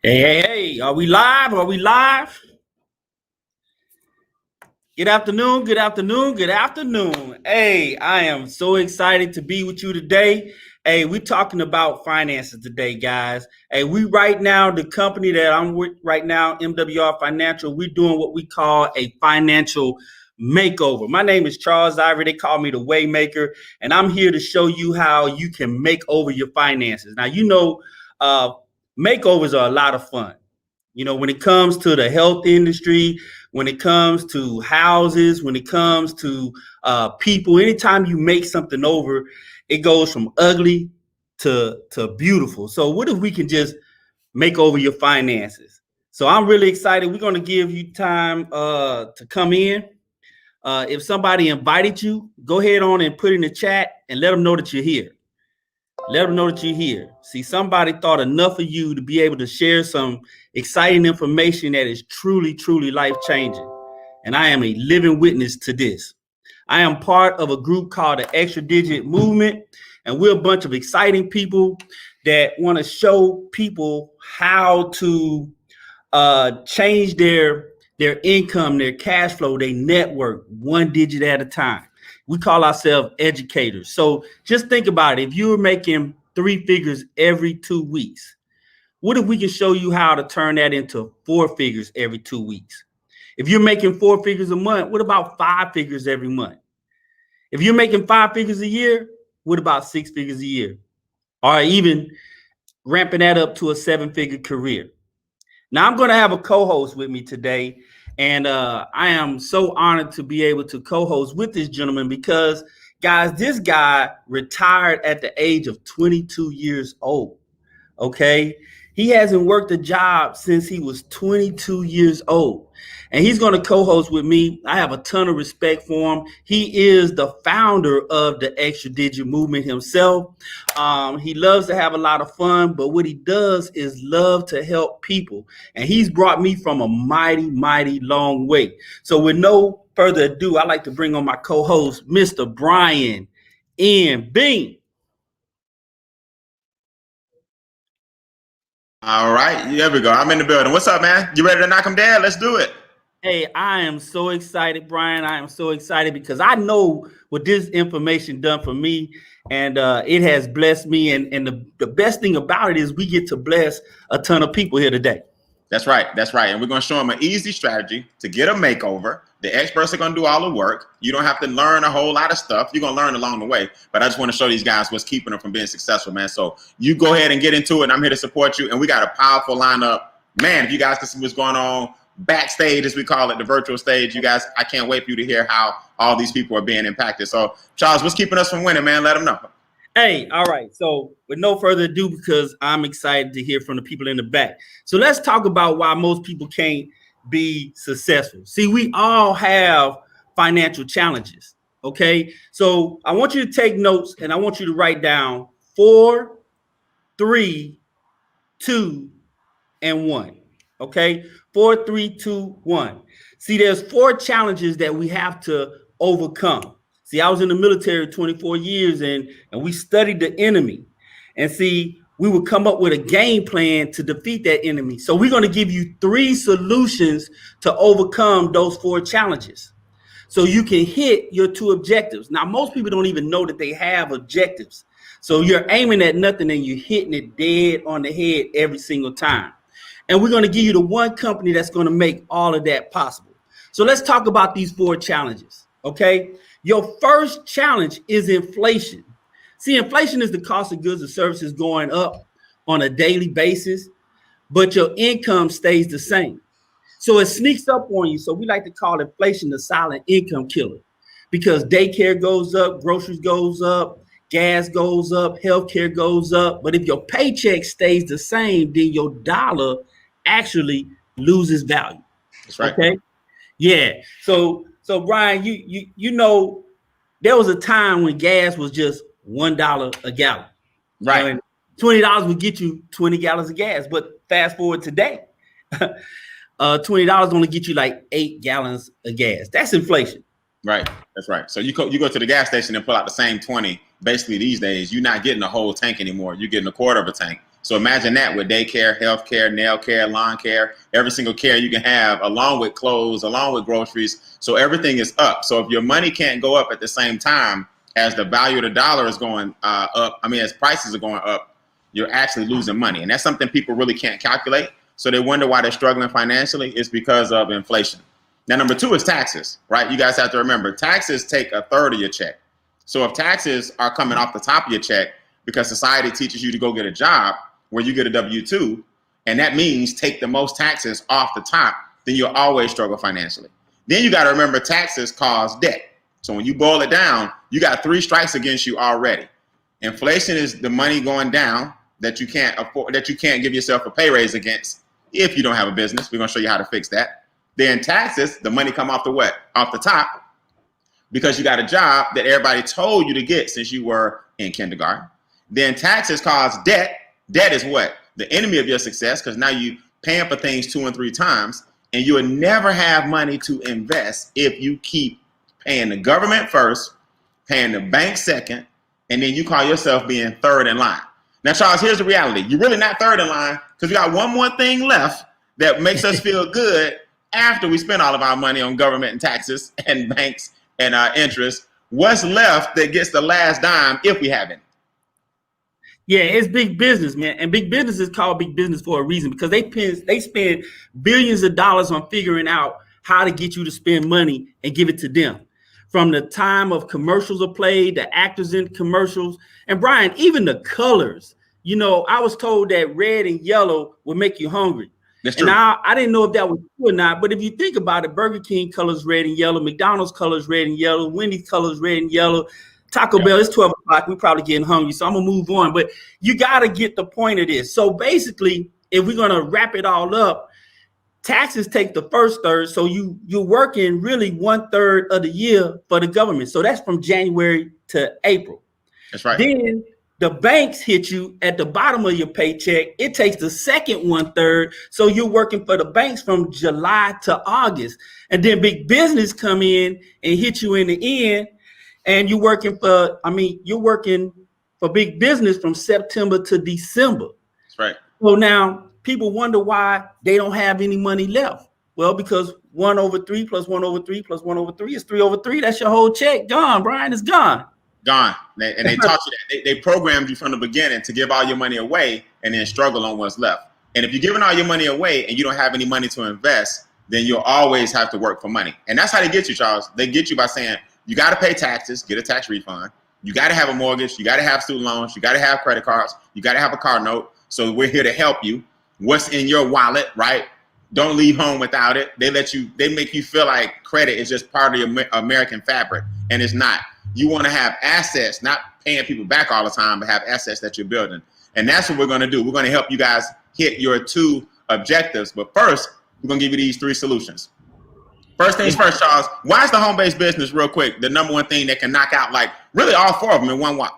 Hey, hey, hey, are we live? Are we live? Good afternoon, good afternoon, good afternoon. Hey, I am so excited to be with you today. Hey, we're talking about finances today, guys. Hey, we right now, the company that I'm with right now, MWR Financial, we're doing what we call a financial makeover. My name is Charles Ivory. They call me the Waymaker, and I'm here to show you how you can make over your finances. Now, uh, makeovers are a lot of fun. When it comes to the health industry, when it comes to houses, when it comes to people, anytime you make something over, it goes from ugly to beautiful. So what if we can just make over your finances? So I'm really excited. We're going to give you time to come in. If somebody invited you, go ahead on and put in the chat and let them know that you're here. Let them know that you're here. See, somebody thought enough of you to be able to share some exciting information that is truly, truly life-changing. And I am a living witness to this. I am part of a group called the Extra Digit Movement, and we're a bunch of exciting people that want to show people how to change their income, their cash flow, their network, one digit at a time. We call ourselves educators. So just think about it. If you were making 3 figures every 2 weeks, what if we can show you how to turn that into 4 figures every 2 weeks? If you're making 4 figures a month, what about 5 figures every month? If you're making 5 figures a year, what about 6 figures a year? Or even ramping that up to a 7-figure career. Now, I'm going to have a co-host with me today, and I am so honored to be able to co-host with this gentleman because, guys, this guy retired at the age of 22 years old, okay? He hasn't worked a job since he was 22 years old, and he's going to co-host with me. I have a ton of respect for him. He is the founder of the Extra Digit Movement himself. He loves to have a lot of fun, but what he does is love to help people, and he's brought me from a mighty, mighty long way. So with no further ado, I'd like to bring on my co-host, Mr. Brian N. Bean. All right, there we go. I'm in the building. What's up, man? You ready to knock them down? Let's do it. Hey, I am so excited, Brian. I am so excited because I know what this information done for me, and it has blessed me. And the best thing about it is we get to bless a ton of people here today. That's right. That's right. And we're going to show them an easy strategy to get a makeover. The experts are going to do all the work. You don't have to learn a whole lot of stuff. You're going to learn along the way. But I just want to show these guys what's keeping them from being successful, man. So you go ahead and get into it. I'm here to support you. And we got a powerful lineup. Man, if you guys can see what's going on backstage, as we call it, the virtual stage, you guys, I can't wait for you to hear how all these people are being impacted. So, Charles, what's keeping us from winning, man? Let them know. Hey, all right. So with no further ado, because I'm excited to hear from the people in the back. So let's talk about why most people can't be successful. See, we all have financial challenges. Okay. So I want you to take notes and I want you to write down 4, 3, 2, and 1. Okay. 4, 3, 2, 1. See, there's 4 challenges that we have to overcome. See, I was in the military 24 years and we studied the enemy. And see, we would come up with a game plan to defeat that enemy. So we're going to give you 3 solutions to overcome those 4 challenges. So you can hit your 2 objectives. Now, most people don't even know that they have objectives. So you're aiming at nothing and you're hitting it dead on the head every single time. And we're going to give you the one company that's going to make all of that possible. So let's talk about these 4 challenges. Okay. Your first challenge is inflation. See, inflation is the cost of goods and services going up on a daily basis, but your income stays the same. So it sneaks up on you. So we like to call inflation the silent income killer because daycare goes up, groceries goes up, gas goes up, healthcare goes up. But if your paycheck stays the same, then your dollar actually loses value. That's right. Okay. Yeah. So Brian, you know, there was a time when gas was just $1 a gallon. Right. You know, $20 would get you 20 gallons of gas. But fast forward today, $20 only get you like 8 gallons of gas. That's inflation. Right. That's right. So you go to the gas station and pull out the same 20. Basically, these days, you're not getting a whole tank anymore. You're getting a quarter of a tank. So imagine that with daycare, healthcare, nail care, lawn care, every single care you can have, along with clothes, along with groceries. So everything is up. So if your money can't go up at the same time as the value of the dollar is going up, as prices are going up, you're actually losing money. And that's something people really can't calculate. So they wonder why they're struggling financially. It's because of inflation. Now, number 2 is taxes, right? You guys have to remember, taxes take a third of your check. So if taxes are coming off the top of your check because society teaches you to go get a job where you get a W-2, and that means take the most taxes off the top, then you'll always struggle financially. Then you got to remember taxes cause debt. So when you boil it down, you got 3 strikes against you already. Inflation is the money going down that you can't afford, that you can't give yourself a pay raise against if you don't have a business. We're going to show you how to fix that. Then taxes, the money come off the what? Off the top, because you got a job that everybody told you to get since you were in kindergarten. Then taxes cause debt. Debt is what? The enemy of your success, because now you paying for things 2 and 3 times, and you will never have money to invest if you keep paying the government first, paying the bank second, and then you call yourself being third in line. Now, Charles, here's the reality. You're really not third in line because we got one more thing left that makes us feel good after we spend all of our money on government and taxes and banks and interest. What's left that gets the last dime if we have it? Yeah, it's big business, man. And big business is called big business for a reason, because they spend billions of dollars on figuring out how to get you to spend money and give it to them. From the time of commercials are played, the actors in commercials, and Brian, even the colors. I was told that red and yellow will make you hungry. That's true. And I didn't know if that was true or not, but if you think about it, Burger King colors red and yellow, McDonald's colors red and yellow, Wendy's colors red and yellow, Taco Bell, it's 12 o'clock. We're probably getting hungry, so I'm going to move on. But you got to get the point of this. So basically, if we're going to wrap it all up, taxes take the first third. So you're working really 1/3 of the year for the government. So that's from January to April. That's right. Then the banks hit you at the bottom of your paycheck. It takes the second 1/3. So you're working for the banks from July to August. And then big business come in and hit you in the end. And you're working for big business from September to December. That's right. So now people wonder why they don't have any money left. Well, because 1/3 plus 1/3 plus 1/3 is 3/3. That's your whole check. Gone, Brian, it's gone. Gone. And they taught you that. They programmed you from the beginning to give all your money away and then struggle on what's left. And if you're giving all your money away and you don't have any money to invest, then you'll always have to work for money. And that's how they get you, Charles. They get you by saying, you got to pay taxes, get a tax refund. You got to have a mortgage. You got to have student loans. You got to have credit cards. You got to have a car note. So we're here to help you. What's in your wallet, right? Don't leave home without it. They make you feel like credit is just part of your American fabric, and it's not. You want to have assets, not paying people back all the time, but have assets that you're building. And that's what we're going to do. We're going to help you guys hit your 2 objectives. But first, we're going to give you these 3 solutions. First things first, Charles, why is the home-based business, real quick, the number one thing that can knock out like really all 4 of them in one walk?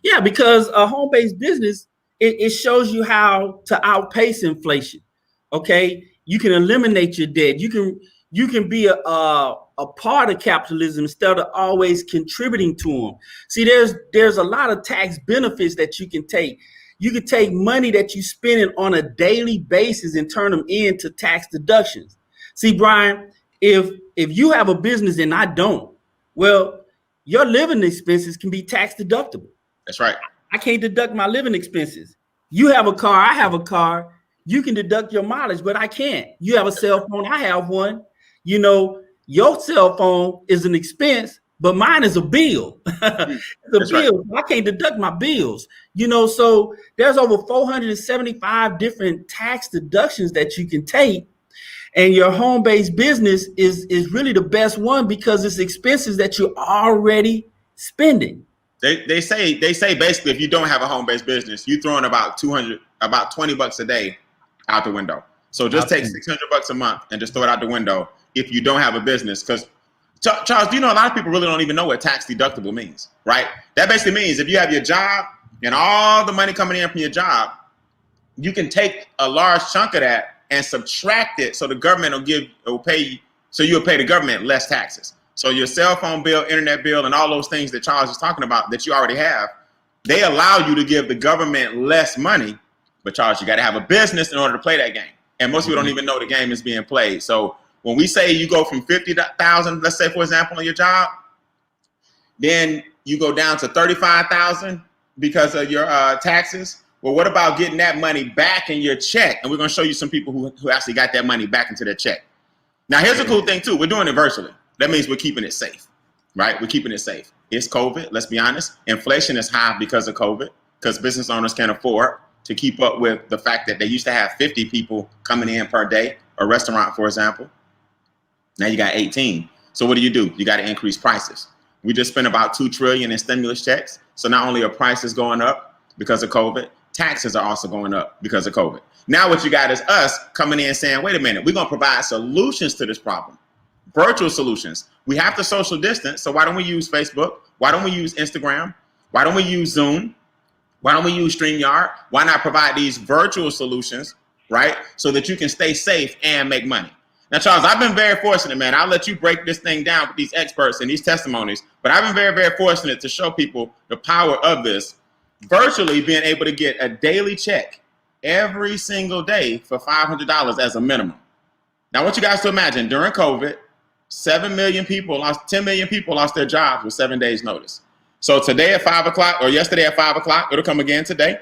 Yeah, because a home-based business, it shows you how to outpace inflation. Okay, you can eliminate your debt. You can be a part of capitalism instead of always contributing to them. See, there's a lot of tax benefits that you can take. You can take money that you spend on a daily basis and turn them into tax deductions. See, Brian, if you have a business and I don't, well, your living expenses can be tax deductible. That's right. I can't deduct my living expenses. You have a car, I have a car. You can deduct your mileage, but I can't. You have a cell phone, I have one. Your cell phone is an expense, but mine is a bill. It's a bill. Right. I can't deduct my bills. So there's over 475 different tax deductions that you can take. And your home-based business is really the best one because it's expenses that you're already spending. They say basically if you don't have a home-based business, you're throwing about $20 a day out the window. So just take $600 a month and just throw it out the window if you don't have a business. Because Charles, do you know a lot of people really don't even know what tax deductible means, right? That basically means if you have your job and all the money coming in from your job, you can take a large chunk of that and subtract it so the government will pay you, so you'll pay the government less taxes. So your cell phone bill, internet bill, and all those things that Charles is talking about that you already have, they allow you to give the government less money But Charles, you got to have a business in order to play that game. And most people don't even know the game is being played. So when we say you go from 50,000, let's say, for example, on your job, then you go down to 35,000 because of your taxes. Well, what about getting that money back in your check? And we're going to show you some people who actually got that money back into their check. Now, here's a cool thing, too. We're doing it virtually. That means we're keeping it safe, right? We're keeping it safe. It's COVID. Let's be honest. Inflation is high because of COVID, because business owners can't afford to keep up with the fact that they used to have 50 people coming in per day, a restaurant, for example. Now you got 18. So what do? You got to increase prices. We just spent about $2 trillion in stimulus checks. So not only are prices going up because of COVID, taxes are also going up because of COVID. Now what you got is us coming in saying, wait a minute, we're going to provide solutions to this problem. Virtual solutions. We have to social distance. So why don't we use Facebook? Why don't we use Instagram? Why don't we use Zoom? Why don't we use StreamYard? Why not provide these virtual solutions, right? So that you can stay safe and make money. Now, Charles, I've been very fortunate, man. I'll let you break this thing down with these experts and these testimonies, but I've been very, very fortunate to show people the power of this, virtually being able to get a daily check every single day for $500 as a minimum. Now, I want you guys to imagine during COVID, 10 million people lost their jobs with 7 days notice. So today at 5 o'clock or yesterday at 5 o'clock, it'll come again today.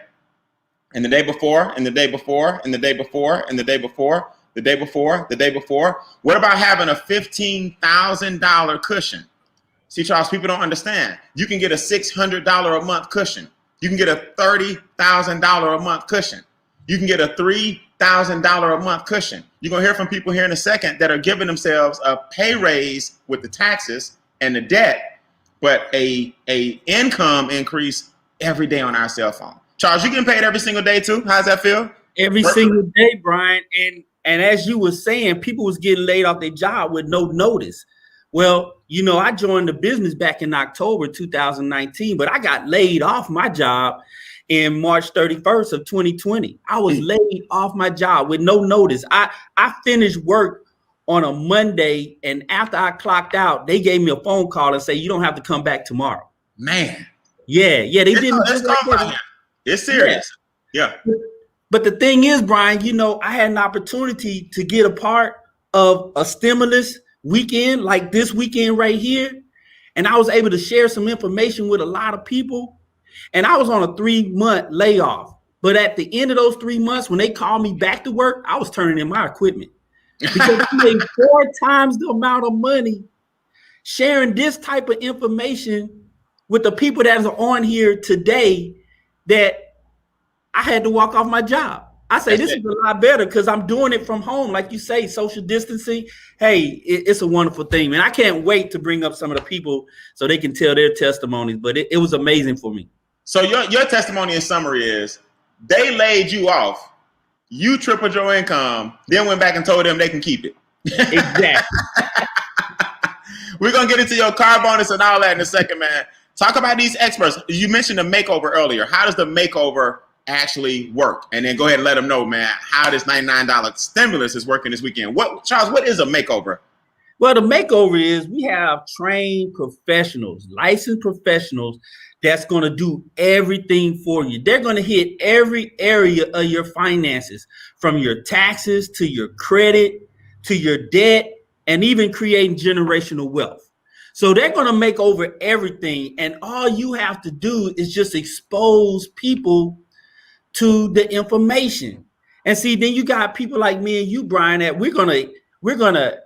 And the day before, and the day before, and the day before, and the day before, the day before, the day before. What about having a $15,000 cushion? See, Charles, people don't understand. You can get a $600 a month cushion. You can get a $30,000 a month cushion. You can get a $3,000 a month cushion. You're going to hear from people here in a second that are giving themselves a pay raise with the taxes and the debt, but a income increase every day on our cell phone. Charles, you getting paid every single day too? How's that feel? Every single day, Brian. And as you were saying, people was getting laid off their job with no notice. Well, you know, I joined the business back in October 2019, but I got laid off my job in March 31st of 2020. I was laid off my job with no notice. I finished work on a Monday, and after I clocked out, they gave me a phone call and say, you don't have to come back tomorrow. Man. Yeah, they didn't. It's serious. Yeah. But the thing is, Brian, you know, I had an opportunity to get a part of a stimulus weekend like this weekend right here. And I was able to share some information with a lot of people. And I was on a 3-month layoff. But at the end of those 3 months, when they called me back to work, I was turning in my equipment. Because I made 4 times the amount of money sharing this type of information with the people that are on here today that I had to walk off my job. I say this is a lot better because I'm doing it from home. Like you say, social distancing. Hey, it's a wonderful thing, man. I can't wait to bring up some of the people so they can tell their testimonies, but it was amazing for me. So your testimony in summary is they laid you off, you tripled your income, then went back and told them they can keep it. Exactly. We're going to get into your car bonus and all that in a second, man. Talk about these experts. You mentioned the makeover earlier. How does the makeover actually work? And then go ahead and let them know, man, how this $99 stimulus is working this weekend. Charles, what is a makeover? Well, the makeover is we have trained professionals, licensed professionals that's going to do everything for you. They're going to hit every area of your finances, from your taxes to your credit to your debt, and even creating generational wealth. So they're going to make over everything. And all you have to do is just expose people to the information. And see, then you got people like me and you, Brian, that we're gonna we're gonna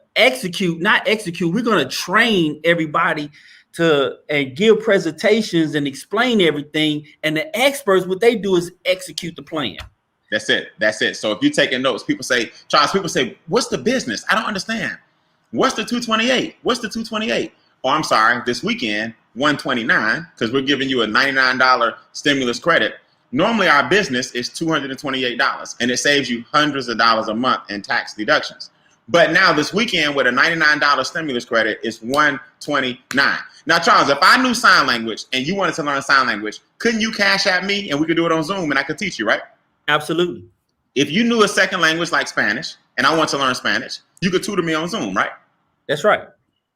train everybody and give presentations and explain everything. And the experts, what they do is execute the plan. That's it. So if you're taking notes, Charles, what's the business? I don't understand. What's the 228? What's the 228? Oh, I'm sorry, this weekend, 129, because we're giving you a $99 stimulus credit. Normally, our business is $228, and it saves you hundreds of dollars a month in tax deductions. But now this weekend with a $99 stimulus credit, it's $129. Now, Charles, if I knew sign language and you wanted to learn sign language, couldn't you cash at me and we could do it on Zoom and I could teach you, right? Absolutely. If you knew a second language like Spanish and I want to learn Spanish, you could tutor me on Zoom, right? That's right.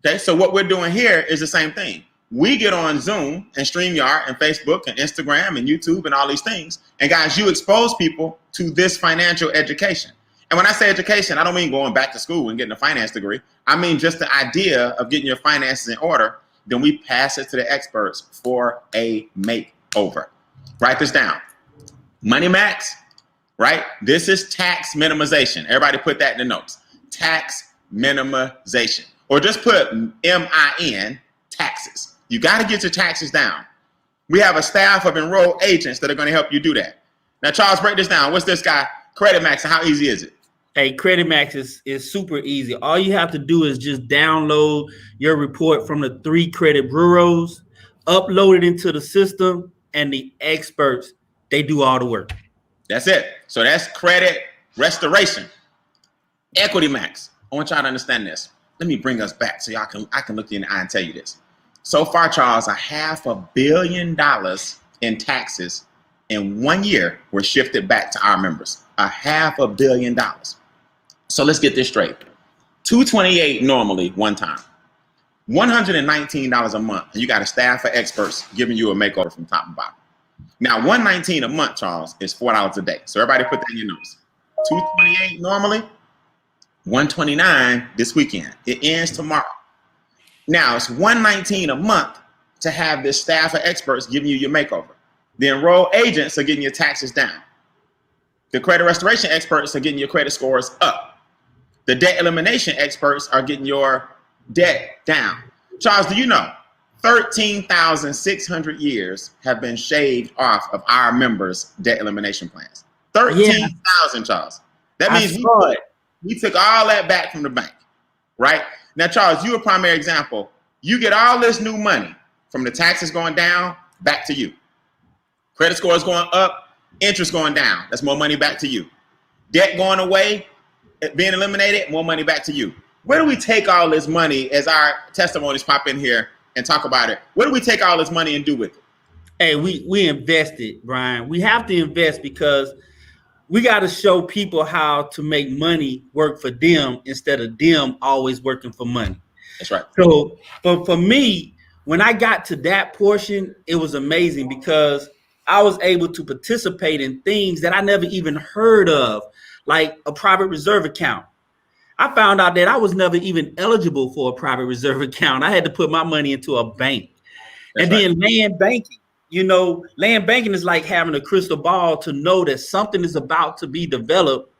Okay, so what we're doing here is the same thing. We get on Zoom and StreamYard and Facebook and Instagram and YouTube and all these things. And guys, you expose people to this financial education. And when I say education, I don't mean going back to school and getting a finance degree. I mean just the idea of getting your finances in order. Then we pass it to the experts for a makeover. Write this down. Money Max, right? This is tax minimization. Everybody put that in the notes. Tax minimization. Or just put MIN, taxes. You got to get your taxes down. We have a staff of enrolled agents that are going to help you do that. Now, Charles, break this down. What's this guy? Credit Max, and how easy is it? Hey, Credit Max is super easy. All you have to do is just download your report from the 3 credit bureaus, upload it into the system, and the experts, they do all the work. That's it. So that's credit restoration. Equity Max. I want y'all to understand this. Let me bring us back so I can look you in the eye and tell you this. So far, Charles, $500 million in taxes in 1 year were shifted back to our members. $500 million. So let's get this straight. $228 normally one time. $119 a month. And you got a staff of experts giving you a makeover from top and bottom. Now, $119 a month, Charles, is $4 a day. So everybody put that in your notes. $228 normally, $129 this weekend. It ends tomorrow. Now, it's $119 a month to have this staff of experts giving you your makeover. The enrolled agents are getting your taxes down. The credit restoration experts are getting your credit scores up. The debt elimination experts are getting your debt down. Charles, do you know 13,600 years have been shaved off of our members' debt elimination plans? 13,000, Charles. That means we took all that back from the bank, right? Now, Charles, you're a primary example. You get all this new money from the taxes going down back to you. Credit scores going up, interest going down. That's more money back to you. Debt going away, being eliminated, more money back to you. Where do we take all this money as our testimonies pop in here and talk about it? Where do we take all this money and do with it? Hey, we invested, Brian. We have to invest because we got to show people how to make money work for them instead of them always working for money. That's right. So for me, when I got to that portion, it was amazing because I was able to participate in things that I never even heard of, like a private reserve account. I found out that I was never even eligible for a private reserve account. I had to put my money into a bank. Then land banking. You know, land banking is like having a crystal ball to know that something is about to be developed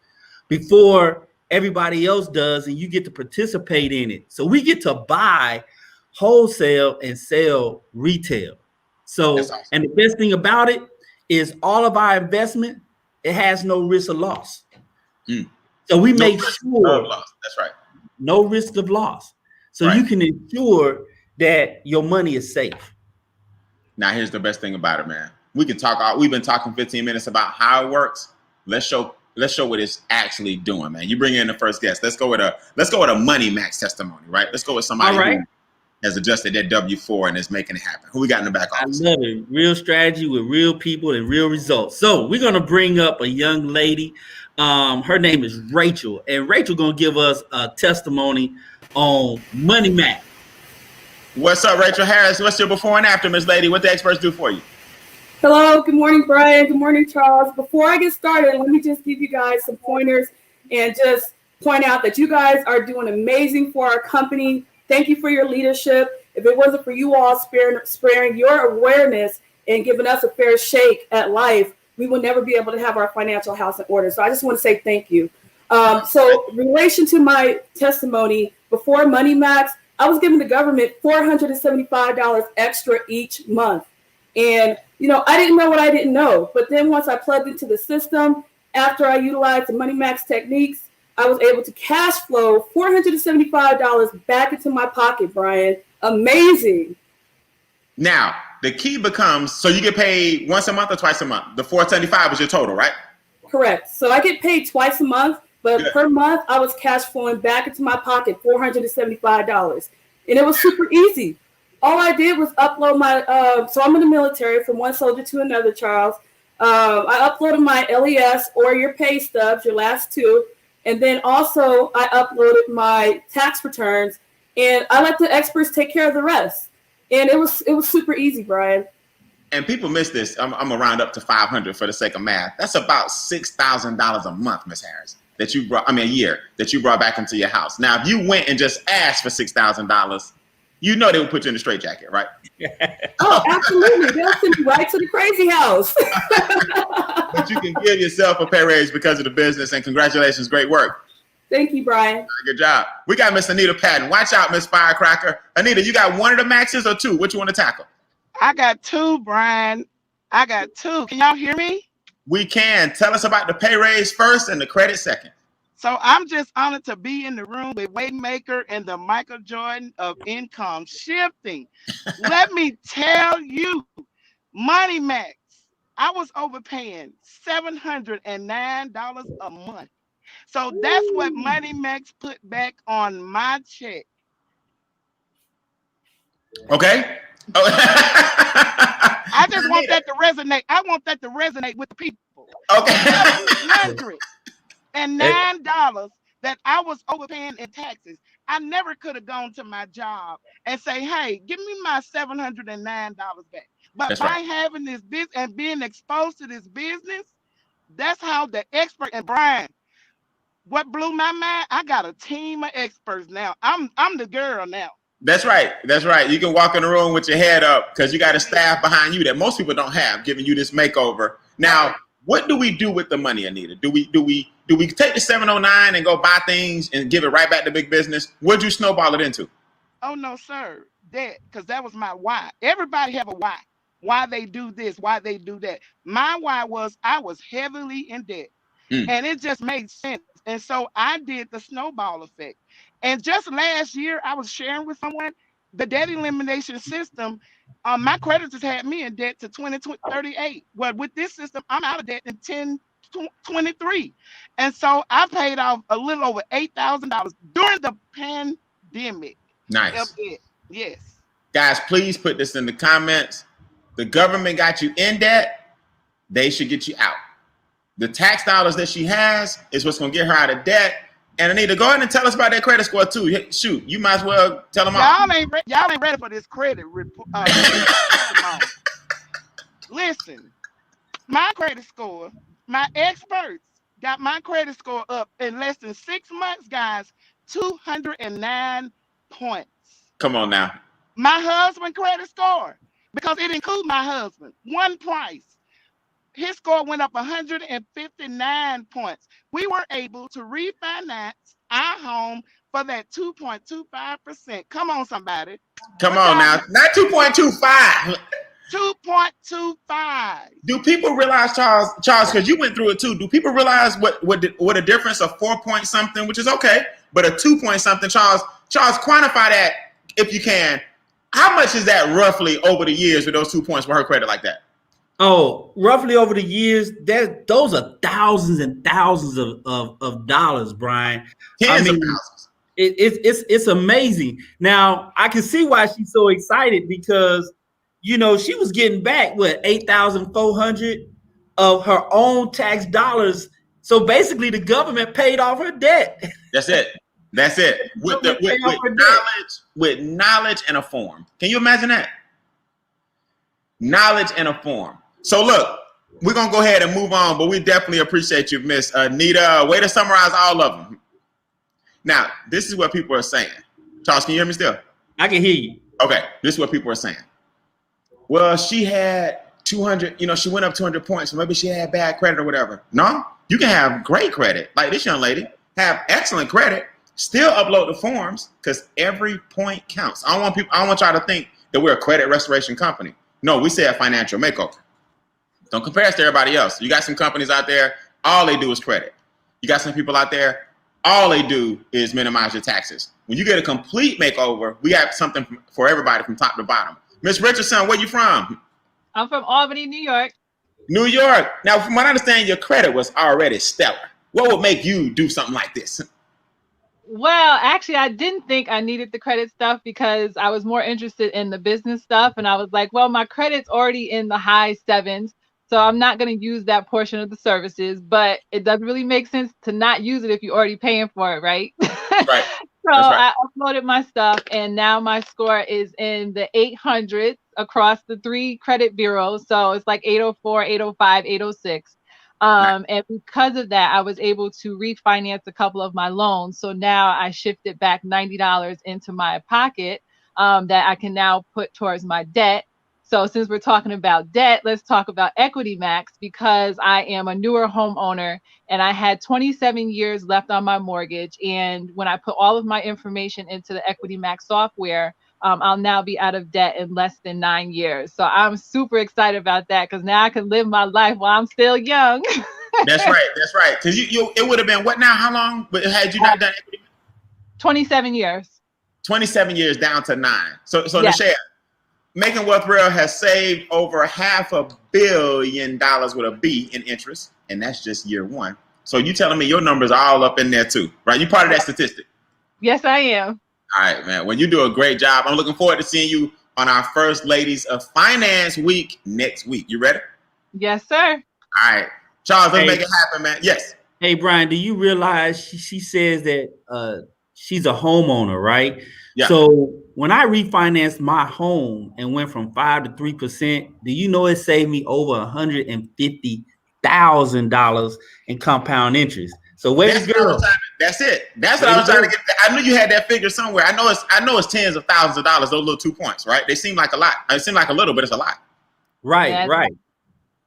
before everybody else does, and you get to participate in it. So we get to buy wholesale and sell retail. So, awesome. And the best thing about it is all of our investment, it has no risk of loss. So we make sure that's right. No risk of loss. So you can ensure that your money is safe. Now, here's the best thing about it, man. We can talk. We've been talking 15 minutes about how it works. Let's show what it's actually doing, man. You bring in the first guest. Let's go with a Money Max testimony, right? Let's go with somebody who has adjusted their W-4 and is making it happen. Who we got in the back office? I love it. Real strategy with real people and real results. So we're gonna bring up a young lady. Her name is Rachel, and Rachel gonna give us a testimony on Money Max. What's up, Rachel Harris? What's your before and after, Miss Lady? What the experts do for you? Hello, good morning, Brian. Good morning, Charles. Before I get started, let me just give you guys some pointers and just point out that you guys are doing amazing for our company. Thank you for your leadership. If it wasn't for you all sparing your awareness and giving us a fair shake at life, we would never be able to have our financial house in order. So I just want to say thank you. So in relation to my testimony, before Money Max, I was giving the government $475 extra each month. And, you know, I didn't know what I didn't know. But then once I plugged into the system, after I utilized the Money Max techniques, I was able to cash flow $475 back into my pocket, Brian. Amazing. Now, the key becomes, so you get paid once a month or twice a month? The $475 is your total, right? Correct. So I get paid twice a month, but per month I was cash flowing back into my pocket $475. And it was super easy. All I did was upload my, so I'm in the military from one soldier to another, Charles. I uploaded my LES or your pay stubs, your last two. And then also I uploaded my tax returns and I let the experts take care of the rest. And it was super easy, Brian. And people miss this. I'm gonna round up to 500 for the sake of math. That's about $6,000 a month, Miss Harris, that you brought. I mean, a year that you brought back into your house. Now, if you went and just asked for $6,000, you know they would put you in a straitjacket, right? Oh, absolutely. They'll send you right to the crazy house. But you can give yourself a pay raise because of the business. And congratulations, great work. Thank you, Brian. Good job. We got Miss Anita Patton. Watch out, Miss Firecracker. Anita, you got one of the maxes or two? What you want to tackle? I got two, Brian. I got two. Can y'all hear me? We can. Tell us about the pay raise first and the credit second. So I'm just honored to be in the room with Waymaker and the Michael Jordan of income shifting. Let me tell you, Money Max, I was overpaying $709 a month. So that's what Money Max put back on my check. Okay. I just want that to resonate. I want that to resonate with the people. Okay. $109 that I was overpaying in taxes. I never could have gone to my job and say, hey, give me my $709 back. But That's by right. having this business and being exposed to this business, that's how the expert, and Brian, what blew my mind, I got a team of experts now. I'm the girl now. That's right. That's right. You can walk in the room with your head up because you got a staff behind you that most people don't have, giving you this makeover. Now, what do we do with the money, Anita? Do we take the 709 and go buy things and give it right back to big business? What'd you snowball it into? Oh no, sir. That, because that was my why. Everybody have a why. Why they do this, why they do that. My why was I was heavily in debt. And it just made sense. And so I did the snowball effect. And just last year, I was sharing with someone the debt elimination system. My creditors had me in debt to 2038. Well, with this system, I'm out of debt in 1023. And so I paid off a little over $8,000 during the pandemic. Nice. Yes. Guys, please put this in the comments. The government got you in debt. They should get you out. The tax dollars that she has is what's going to get her out of debt. And Anita, go ahead and tell us about that credit score too. Shoot, you might as well tell them all. Y'all ain't ready for this credit report. Listen, my credit score, my experts got my credit score up in less than 6 months, guys. 209 points. Come on now. My husband credit score, because it includes my husband, one price. His score went up 159 points. We were able to refinance our home for that 2.25%. Come on, somebody. Come on now. Not 2.25. 2.25. Do people realize, Charles, because you went through it too, do people realize what a difference of 4 point something, which is okay, but a 2 point something, Charles, quantify that if you can. How much is that roughly over the years with those 2 points for her credit like that? Oh, roughly over the years, those are thousands and thousands of dollars, Brian. Tens of thousands. It's amazing. Now I can see why she's so excited because she was getting back $8,400 of her own tax dollars. So basically, the government paid off her debt. That's it. With knowledge and a form. Can you imagine that? Knowledge and a form. So look, we're going to go ahead and move on, but we definitely appreciate you, Miss Anita. Way to summarize all of them. Now, this is what people are saying. Charles, can you hear me still? I can hear you. Okay, this is what people are saying. Well, she had 200, she went up 200 points, so maybe she had bad credit or whatever. No, you can have great credit, like this young lady, have excellent credit, still upload the forms because every point counts. I don't want y'all to think that we're a credit restoration company. No, we say a financial makeover. Don't compare us to everybody else. You got some companies out there, all they do is credit. You got some people out there, all they do is minimize your taxes. When you get a complete makeover, we have something for everybody from top to bottom. Miss Richardson, where you from? I'm from Albany, New York. New York. Now, from what I understand, your credit was already stellar. What would make you do something like this? Well, actually, I didn't think I needed the credit stuff because I was more interested in the business stuff. And I was like, well, my credit's already in the high 7s. So I'm not going to use that portion of the services, but it doesn't really make sense to not use it if you're already paying for it, right? Right. So That's right. I uploaded my stuff, and now my score is in the 800s across the 3 credit bureaus. So it's like 804, 805, 806. Nice. And because of that, I was able to refinance a couple of my loans. So now I shifted back $90 into my pocket that I can now put towards my debt. So since we're talking about debt, let's talk about Equity Max, because I am a newer homeowner and I had 27 years left on my mortgage. And when I put all of my information into the Equity Max software, I'll now be out of debt in less than 9 years. So I'm super excited about that because now I can live my life while I'm still young. That's right. That's right. Because you it would have been what now? How long? But had you not done equity? 27 years. 27 years down to 9. So Yes. Nichelle, Making Wealth Real has saved over $500 million with a B in interest, and that's just year 1. So you telling me your numbers are all up in there too, right? You part of that statistic. Yes, I am. All right, man. Well, you do a great job. I'm looking forward to seeing you on our First Ladies of Finance Week next week. You ready? Yes, sir. All right. Charles, let's Hey. make it happen, man. Yes. Hey, Brian, do you realize she says that she's a homeowner, right? Yeah. So when I refinanced my home and went from 5 to 3%, do you know it saved me over $150,000 in compound interest? So way to go. That's it. That's what I was trying to get. I knew you had that figure somewhere. I know it's tens of thousands of dollars, those little 2 points, right? They seem like a lot. It seems like a little, but it's a lot. Right, Yes. right.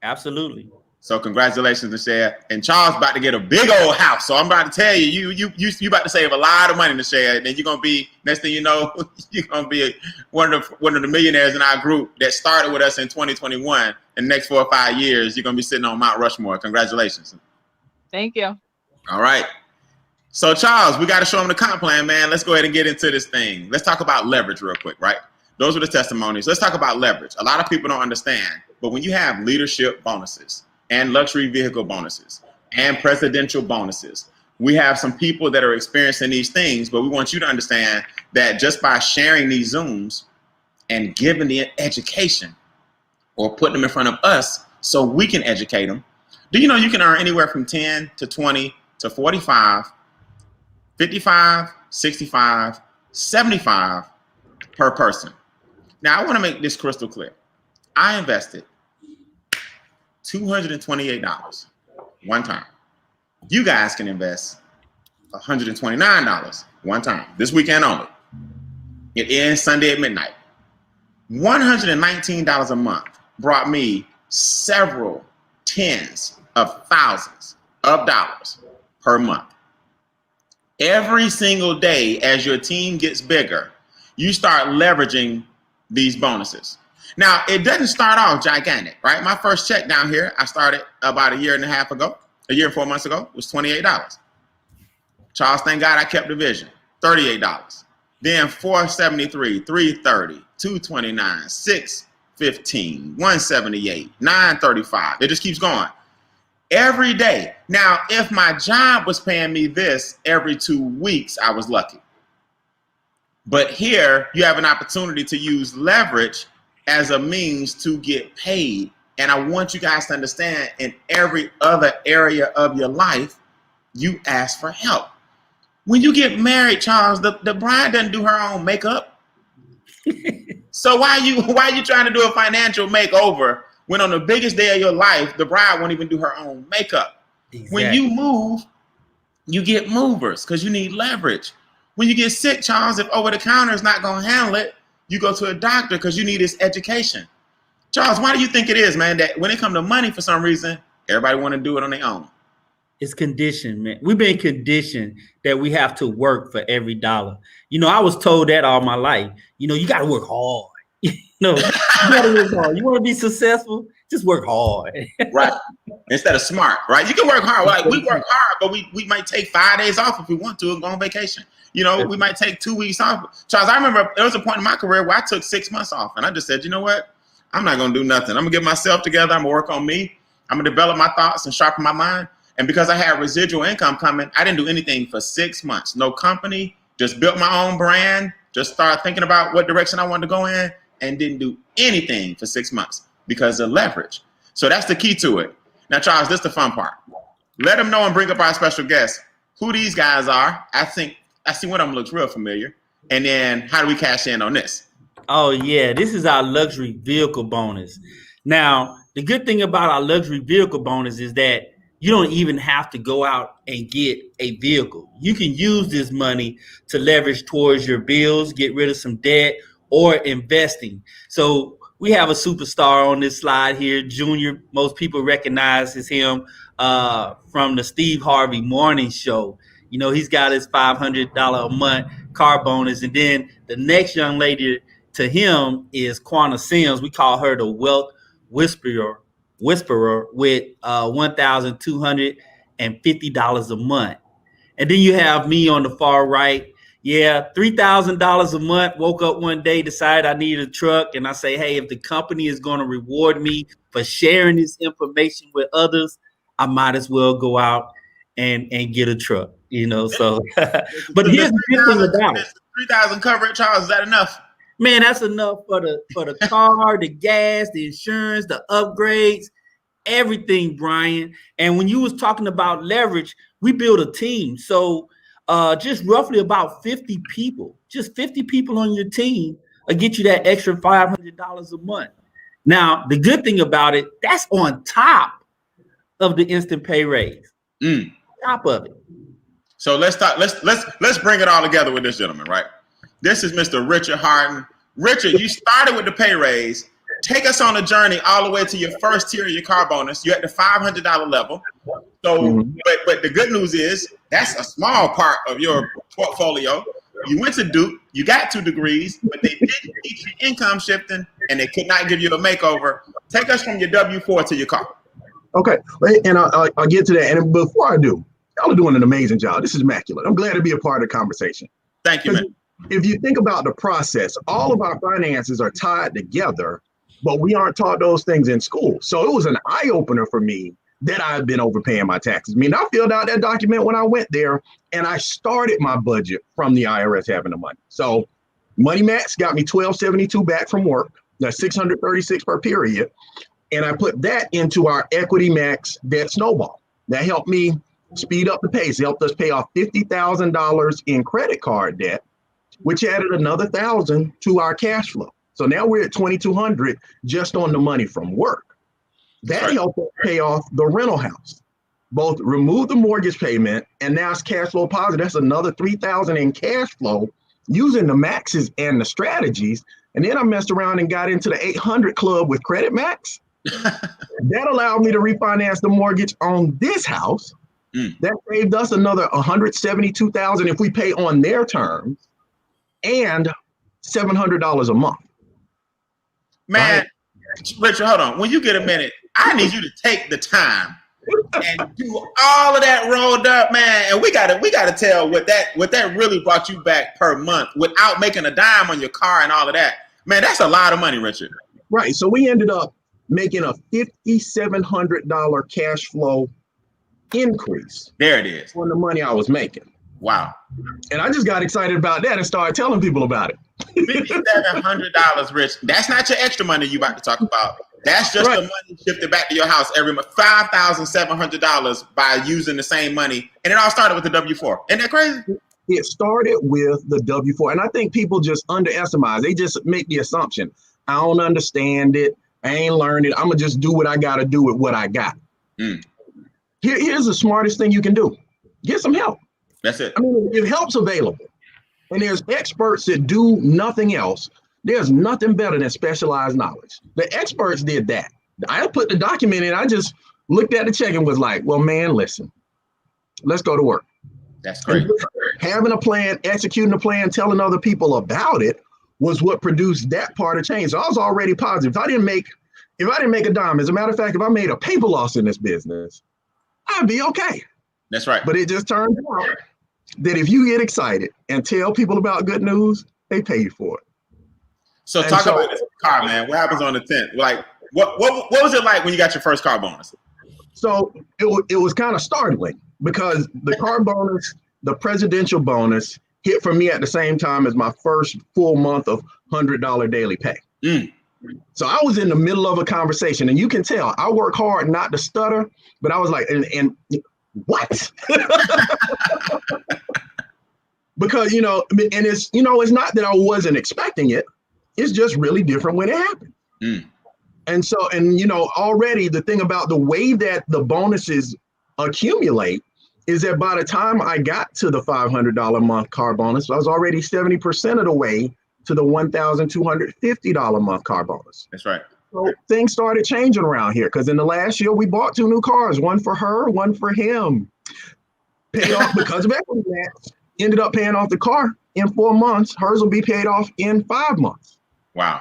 Absolutely. So congratulations, Nichelle. And Charles about to get a big old house. So I'm about to tell you, you about to save a lot of money, Nichelle. And then you're gonna be, next thing you know, you're gonna be one of the millionaires in our group that started with us in 2021. In the next 4 or 5 years, you're gonna be sitting on Mount Rushmore. Congratulations. Thank you. All right. So Charles, we got to show them the comp plan, man. Let's go ahead and get into this thing. Let's talk about leverage real quick, right? Those were the testimonies. Let's talk about leverage. A lot of people don't understand, but when you have leadership bonuses and luxury vehicle bonuses and presidential bonuses, we have some people that are experiencing these things, but we want you to understand that just by sharing these Zooms and giving the education or putting them in front of us so we can educate them, do you know you can earn anywhere from 10 to 20 to 45, 55, 65, 75 per person. Now, I want to make this crystal clear. I invested $228 one time. You guys can invest $129 one time, this weekend only. It ends Sunday at midnight. $119 a month brought me several tens of thousands of dollars per month. Every single day as your team gets bigger, you start leveraging these bonuses. Now, it doesn't start off gigantic, right? My first check down here, I started about a year and 4 months ago, was $28. Charles, thank God I kept the vision, $38. Then $473, $330, $229, $615, $178, $935. It just keeps going. Every day. Now, if my job was paying me this every 2 weeks, I was lucky. But here, you have an opportunity to use leverage as a means to get paid. And I want you guys to understand, in every other area of your life, you ask for help. When you get married, Charles, the bride doesn't do her own makeup. So why are you trying to do a financial makeover when on the biggest day of your life, the bride won't even do her own makeup? Exactly. When you move, you get movers because you need leverage. When you get sick, Charles, if over the counter is not going to handle it, you go to a doctor because you need this education. Charles, why do you think it is, man, that when it comes to money, for some reason, everybody want to do it on their own? It's conditioned, man. We've been conditioned that we have to work for every dollar. You know, I was told that all my life. You know, you got to work hard. You got to work hard. You want to be successful? Just work hard. Right. Instead of smart, right? You can work hard. Like, we work hard, but we might take 5 days off if we want to and go on vacation. You know, we might take 2 weeks off. Charles, I remember there was a point in my career where I took 6 months off, and I just said, you know what? I'm not going to do nothing. I'm going to get myself together. I'm going to work on me. I'm going to develop my thoughts and sharpen my mind. And because I had residual income coming, I didn't do anything for 6 months. No company, just built my own brand, just started thinking about what direction I wanted to go in, and didn't do anything for 6 months because of leverage. So that's the key to it. Now, Charles, this is the fun part. Let them know and bring up our special guests who these guys are. I think I see one of them looks real familiar. And then how do we cash in on this? Oh yeah, this is our luxury vehicle bonus. Now, the good thing about our luxury vehicle bonus is that you don't even have to go out and get a vehicle. You can use this money to leverage towards your bills, get rid of some debt, or investing. So we have a superstar on this slide here, Junior. Most people recognize him from the Steve Harvey Morning Show. You know, he's got his $500 a month car bonus. And then the next young lady to him is Quanta Sims. We call her the Wealth Whisperer with $1,250 a month. And then you have me on the far right. Yeah, $3,000 a month. Woke up one day, decided I needed a truck. And I say, hey, if the company is going to reward me for sharing this information with others, I might as well go out and get a truck, you know. So, but here's the good thing about it. 3,000 coverage, Charles, is that enough? Man, that's enough for the car, the gas, the insurance, the upgrades, everything, Brian. And when you was talking about leverage, we build a team. So just roughly about 50 people, just 50 people on your team will get you that extra $500 a month. Now, the good thing about it, that's on top of the instant pay raise. Top of it. So let's bring it all together with this gentleman, right? This is Mr. Richard Harden. Richard, you started with the pay raise. Take us on a journey all the way to your first tier of your car bonus. You're at the $500 level. So, but the good news is that's a small part of your portfolio. You went to Duke, you got 2 degrees, but they didn't teach you income shifting, and they could not give you a makeover. Take us from your W-4 to your car. Okay, and I'll get to that. And before I do, y'all are doing an amazing job. This is immaculate. I'm glad to be a part of the conversation. Thank you, man. If you think about the process, all of our finances are tied together, but we aren't taught those things in school. So it was an eye-opener for me that I've been overpaying my taxes. I mean, I filled out that document when I went there, and I started my budget from the IRS having the money. So Money Max got me $1,272 back from work. That's $636 per period. And I put that into our Equity Max Debt Snowball. That helped me speed up the pace. It helped us pay off $50,000 in credit card debt, which added another $1,000 to our cash flow. So now we're at $2,200 just on the money from work. That helped us pay off the rental house. Both remove the mortgage payment, and now it's cash flow positive. That's another $3,000 in cash flow using the maxes and the strategies. And then I messed around and got into the 800 club with Credit Max. That allowed me to refinance the mortgage on this house. That saved us another $172,000 if we pay on their terms, and $700 a month. Man, right? Richard, hold on. When you get a minute, I need you to take the time and do all of that rolled up, man. And we gotta tell what that really brought you back per month without making a dime on your car and all of that. Man, that's a lot of money, Richard. Right. So we ended up making a $5,700 cash flow increase. There it is. On the money I was making. Wow. And I just got excited about that and started telling people about it. $5,700, Rich. That's not your extra money you about to talk about. That's just the money shifted back to your house every month. $5,700 by using the same money. And it all started with the W-4. Isn't that crazy? It started with the W-4. And I think people just underestimate. They just make the assumption. I don't understand it. I ain't learned it. I'm going to just do what I got to do with what I got. Here's the smartest thing you can do. Get some help. That's it. I mean, if help's available, and there's experts that do nothing else, there's nothing better than specialized knowledge. The experts did that. I put the document in, I just looked at the check and was like, well, man, listen, let's go to work. That's great. Having a plan, executing a plan, telling other people about it was what produced that part of change. So I was already positive. If I didn't make a dime, as a matter of fact, if I made a paper loss in this business, I'd be okay. That's right. But it just turns out that if you get excited and tell people about good news, they pay you for it. So talk about this car, man. What happens on the 10th? Like, what was it like when you got your first car bonus? So it was kind of startling because the car bonus, the presidential bonus, hit for me at the same time as my first full month of $100 daily pay. So I was in the middle of a conversation, and you can tell I work hard not to stutter, but I was like, and what? because, you know, and it's, you know, it's not that I wasn't expecting it. It's just really different when it happened. And so, and, you know, already the thing about the way that the bonuses accumulate is that by the time I got to the $500 a month car bonus, I was already 70% of the way to the $1,250 a month car bonus. That's right. So things started changing around here because in the last year we bought 2 new cars, one for her, one for him. Paid off because of equity match. Ended up paying off the car in 4 months. Hers will be paid off in 5 months. Wow.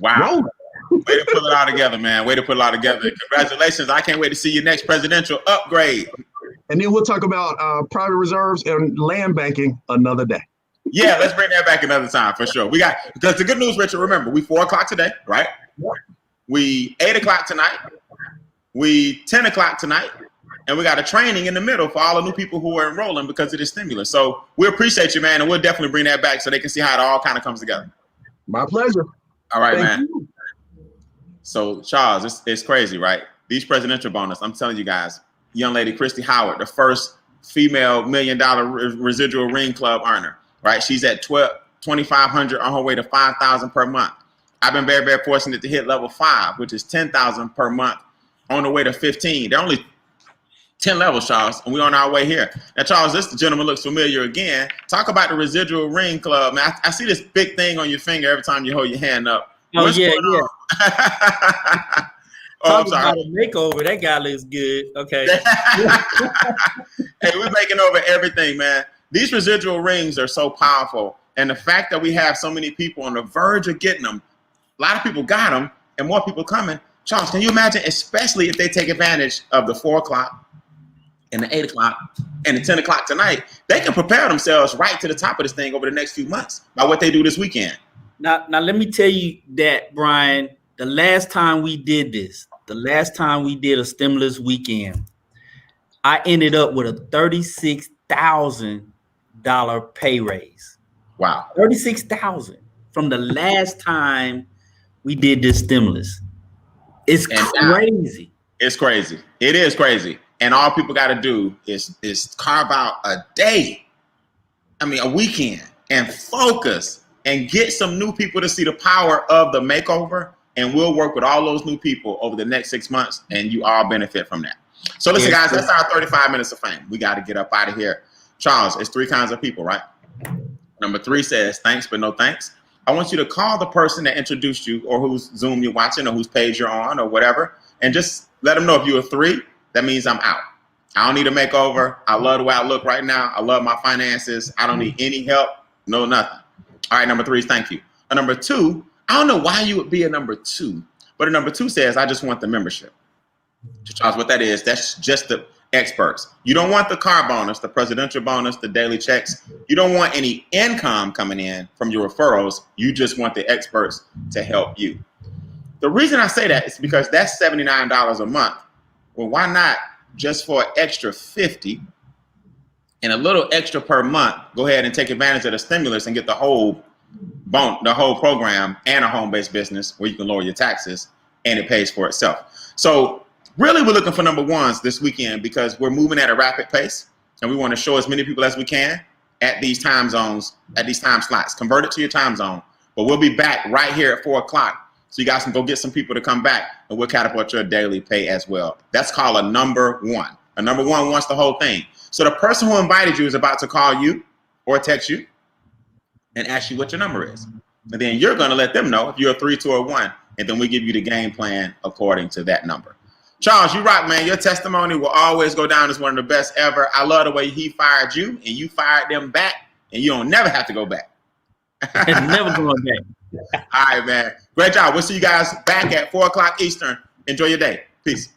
Wow. Way to pull it all together, man. Way to put it all together. Congratulations. I can't wait to see your next presidential upgrade. And then we'll talk about private reserves and land banking another day. Yeah, let's bring that back another time for sure. We got, because the good news, Richard, remember, we 4 o'clock today, right? We 8 o'clock tonight. We 10 o'clock tonight. And we got a training in the middle for all the new people who are enrolling because of the stimulus. So we appreciate you, man. And we'll definitely bring that back so they can see how it all kind of comes together. My pleasure. All right, Thank man. you. So, Charles, it's crazy, right? These presidential bonus, I'm telling you guys, young lady Christy Howard, the first female $1 million residual ring club earner, right? She's at $2,500 on her way to $5,000 per month. I've been very, very fortunate to hit level 5, which is $10,000 per month on the way to 15. There are only 10 levels, Charles, and we're on our way here. Now, Charles, this gentleman looks familiar again. Talk about the residual ring club. Man, I see this big thing on your finger every time you hold your hand up. Oh, What's yeah, going yeah. on? Oh, I'm Talking sorry. about a makeover. That guy looks good. Okay. Hey, we're making over everything, man. These residual rings are so powerful. And the fact that we have so many people on the verge of getting them, a lot of people got them and more people coming. Charles, can you imagine, especially if they take advantage of the 4 o'clock and the 8 o'clock and the 10 o'clock tonight, they can prepare themselves right to the top of this thing over the next few months by what they do this weekend. Now, let me tell you that, Brian, the last time we did this, the last time we did a stimulus weekend, I ended up with a $36,000 pay raise. Wow. $36,000 from the last time we did this stimulus. It's crazy. It's crazy. It is crazy. And all people got to do is carve out a day, a weekend, and focus and get some new people to see the power of the makeover. And we'll work with all those new people over the next 6 months, and you all benefit from that. So listen, guys, that's our 35 minutes of fame. We got to get up out of here. Charles, it's 3 kinds of people, right? Number 3 says thanks, but no thanks. I want you to call the person that introduced you or whose Zoom you're watching or whose page you're on or whatever, and just let them know if you're a 3, that means I'm out. I don't need a makeover. I love the way I look right now. I love my finances. I don't need any help. No, nothing. All right, number 3 is thank you. Number 2, I don't know why you would be a number 2, but a number 2 says, I just want the membership. Charles, what that is, that's just the experts. You don't want the car bonus, the presidential bonus, the daily checks. You don't want any income coming in from your referrals. You just want the experts to help you. The reason I say that is because that's $79 a month. Well, why not just for an extra $50 and a little extra per month, go ahead and take advantage of the stimulus and get the whole program and a home-based business where you can lower your taxes and it pays for itself. So really, we're looking for number 1s this weekend because we're moving at a rapid pace and we want to show as many people as we can at these time zones, at these time slots. Convert it to your time zone. But we'll be back right here at 4 o'clock. So you guys can go get some people to come back and we'll catapult your daily pay as well. That's called a number 1. A number 1 wants the whole thing. So the person who invited you is about to call you or text you and ask you what your number is. And then you're going to let them know if you're a 3, 2, or 1. And then we give you the game plan according to that number. Charles, you rock, man. Your testimony will always go down as one of the best ever. I love the way he fired you and you fired them back and you don't never have to go back. Never going back. All right, man. Great job. We'll see you guys back at 4 o'clock Eastern. Enjoy your day. Peace.